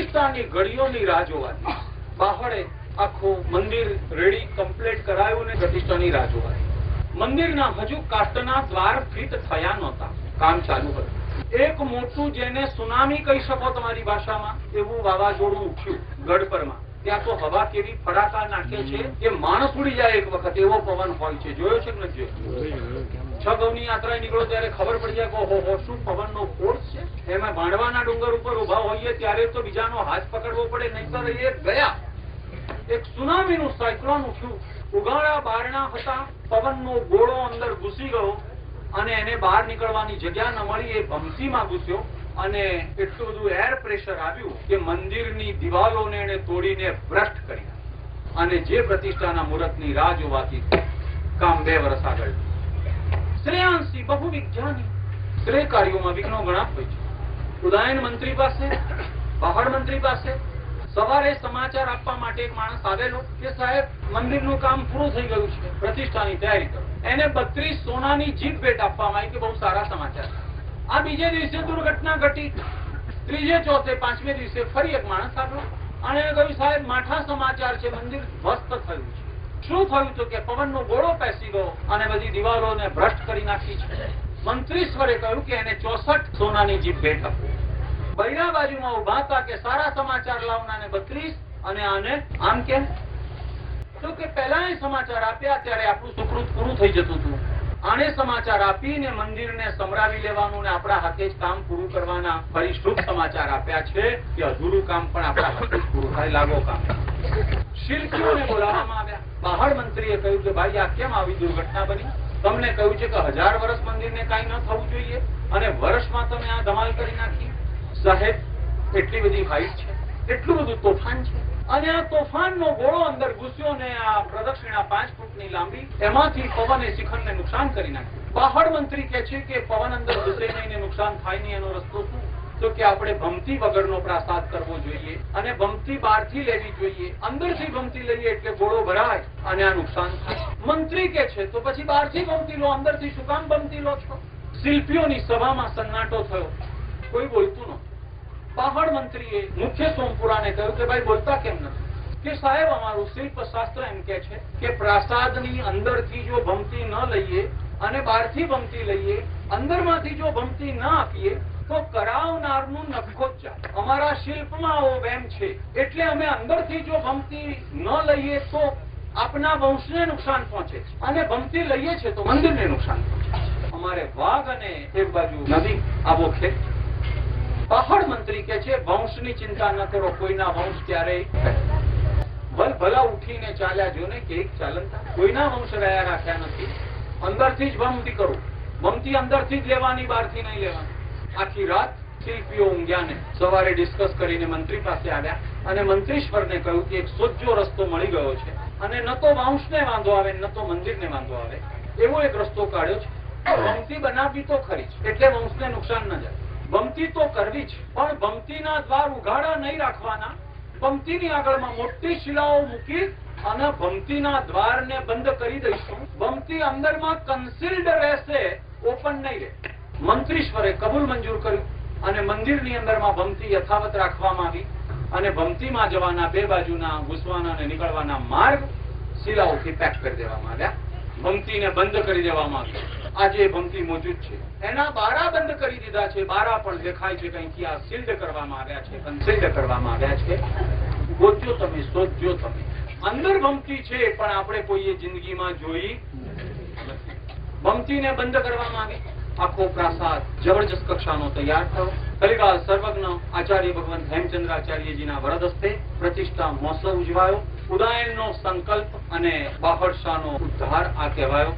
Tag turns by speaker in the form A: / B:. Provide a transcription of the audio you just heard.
A: પ્રતિષ્ઠાની ઘડીઓની રાહ જોવાની. બહારે આખું મંદિર રેડી કમ્પ્લીટ કરાયું ને પ્રતિષ્ઠાની રાહ જોવાની. મંદિરના હજુ કાષ્ટના દ્વાર ફિટ થયા નહોતા, કામ ચાલુ હતું. એક મોટું, જેને સુનામી કહી શકો તમારી ભાષામાં, એવું વાવાઝોડું ઉઠ્યું ગઢપરમાં. ત્યાં તો હવા કેવી ફડાકા નાખે છે કે માણસ ઉડી જાય એક વખત, એવો પવન હોય છે. જોયો છે કે નથી જોયો? 6 ગૌની યાત્રા નીકળો ત્યારે ખબર પડી જાય કે ઓહો શું પવનનો ફોર્સ છે. એમાં ભાંડવાના ડુંગર ઉપર ઉભા હોઈએ ત્યારે તો બીજાનો હાથ પકડવો પડે, નહીંતર એ ગયા. એક સુનામીનું સાયક્લોન ઉઠ્યું. ઉગાડા બારણા હતા, પવનનો ગોળો અંદર ઘૂસી ગયો અને એને બહાર નીકળવાની જગ્યા ન મળી. એ ભમસીમાં ઘૂસ્યો અને એટલું બધું એર પ્રેશર આવ્યું કે મંદિરની દિવાલોને એને તોડીને ભ્રષ્ટ કરી. અને જે પ્રતિષ્ઠાના મુહૂર્તની રાહ જોવાથી કામ 2 વર્ષ આગળ. શ્રેયાંશી બહુ વિજ્ઞાની, શ્રેય કાર્યોમાં વિઘ્નો ઘણા હોય છે. ઉદયન મંત્રી પાસે, પહાડ મંત્રી પાસે સવારે સમાચાર આપવા માટે એક માણસ આવેલો કે સાહેબ મંદિરનું કામ પૂરું થઈ ગયું છે, પ્રતિષ્ઠાની તૈયારી કરો. એને 32 સોનાની જીપ ભેટ આપવામાં આવી કે બહુ સારા સમાચાર. આ બીજે દિવસે દુર્ઘટના ઘટી. ત્રીજે, ચોથે, 5મે દિવસે ફરી એક માણસ આવ્યો અને કહ્યું સાહેબ માઠા સમાચાર છે, મંદિર ધ્વસ્ત થયું છે. શું થયું? તો કે પવનનો ગોળો પેસી ગયો અને બધી દિવાલોને ભ્રષ્ટ કરી નાખી છે. મંત્રીશ્વરે કહ્યું કે એને 64 સોનાની જીપ ભેટ આપો. બૈરા બાજુમાં ઉભા હતા કે સારા સમાચાર લાવનાને 32 અને આને આમ કેમ? તો કે પહેલા સમાચાર આપ્યા ત્યારે આપણું સુકૃત પૂરું થઈ જતું હતું. આને સમાચાર આપીને મંદિરને સંભળાવી લેવાનું ને આપણા હાથે જ કામ પૂરું કરવાના ફરી શુભ સમાચાર આપ્યા છે કે અધૂરું કામ પણ આપણા હાથે જ પૂરું થાય. લાગો કામ. શિલ્પીઓને બોલાવવામાં આવ્યા. બહાર મંત્રીએ કહ્યું કે ભાઈ આ કેમ આવી દુર્ઘટના બની? તમને કહ્યું છે કે 1000 વર્ષ મંદિરને કાંઈ ન થવું જોઈએ અને વર્ષમાં તમે આ ધમાલ કરી નાખી. સાહેબ એટલી બધી હાઈટ છે, એટલું બધું તોફાન છે અને આ તોફાનનો ગોળો અંદર ઘૂસ્યો ને આ પ્રદક્ષિણા 5 ફૂટની લાંબી, એમાંથી પવને શિખરને નુકસાન કરી નાખ્યું. પહાડ મંત્રી કહે છે કે પવન અંદર ઘૂસે નહીં ને નુકસાન થાય નહીં, એનો રસ્તો શું? તો કે આપણે ભમતી વગરનો પ્રાસાદ કરવો જોઈએ અને ભમતી બહારથી લેવી જોઈએ. અંદરથી ભમતી લઈએ એટલે ગોળો ભરાય અને આ નુકસાન થાય. મંત્રી કે છે તો પછી બહારથી ભમતી લો, અંદરથી શું કામ ભમતી લો છો? શિલ્પીઓની સભામાં સન્નાટો થયો, કોઈ બોલતું નહોતું. પહાડ મંત્રીએ મુખ્ય સોમપુરાને કહ્યું કે ભાઈ બોલતા કેમ નથી? કે સાહેબ અમારું શિલ્પ શાસ્ત્ર એમ કે છે કે પ્રાસાદની અંદરથી જો ભમતી ન લઈએ અને બહારથી ભમતી લઈએ, અંદરમાંથી જો ભમતી ન આપીએ તો કરાવનારનું નફો જ જાય. અમારા શિલ્પમાં આવો વેમ છે એટલે અમે અંદરથી જો ભમતી ન લઈએ તો આપના વંશને નુકસાન પહોંચે છે અને ભમતી લઈએ છે તો મંદિરને નુકસાન પહોંચે છે. અમારે વાઘ અને એક બાજુ નદી આવો ખેત. પહાડ મંત્રી કે છે વંશની ચિંતા ન કરો, કોઈના વંશ ક્યારેય ભલા ઉઠીને ચાલ્યા જો ને કે એક ચાલનતા, કોઈના વંશ રહ્યા રાખ્યા નથી. અંદરથી જ ભમતી કરો, ભમતી અંદરથી જ લેવાની, બહારથી નહીં લેવાની. આખી રાત શિલ્પીઓ ઊંઘ્યા ને સવારે ડિસ્કસ કરીને મંત્રી પાસે આવ્યા અને મંત્રીશ્વરને કહ્યું કે એક સોજો રસ્તો મળી ગયો છે અને ન તો વંશને વાંધો આવે ન તો મંદિરને વાંધો આવે, એવો એક રસ્તો કાઢ્યો છે. ભમતી બનાવવી તો ખરી જ, એટલે વંશને નુકસાન ન જાય. ભમતી તો કરવી જ, પણ ભમતીના દ્વાર ઉઘાડા નહીં રાખવાના. ભમતીની આગળમાં મોટી શિલાઓ મૂકી અને ભમતીના દ્વારને બંધ કરી દઈશું. ભમતી અંદરમાં કન્સીલ્ડ રહેશે, ઓપન નહીં રહે. મંત્રીશ્વરે કબૂલ મંજૂર કર્યું અને મંદિરની અંદરમાં ભમતી યથાવત રાખવામાં આવી અને ભમતીમાં જવાના 2 બાજુના ઘૂસવાના અને નીકળવાના માર્ગ શિલાઓથી પેક કરી દેવામાં આવ્યા. ભમતીને બંધ કરી દેવામાં આવી. આજે ભમતી મોજૂદ છે. એના બારા બંધ કરી દીધા છે. બારા પણ દેખાય છે કંઈક આ સીલ્ડ કરવામાં આવ્યા છે, કન્સીલ્ડ કરવામાં આવ્યા છે. ગોત્યો તમે, શોધ્યો તમે. અંદર ભમતી છે પણ આપણે કોઈએ જિંદગીમાં જોઈ નથી. ભમતીને બંધ કરવામાં આવી. આખો પ્રાસાદ જબરજસ્ત કક્ષાનો તૈયાર થયો. કલિકાલ સર્વજ્ઞ આચાર્ય ભગવંત હેમચંદ્રાચાર્યજીના વરદ હસ્તે પ્રતિષ્ઠા મહોત્સવ ઉજવાયો. ઉદયનનો સંકલ્પ અને બાહડ શાહનો ઉદ્ધાર આ કહેવાયો.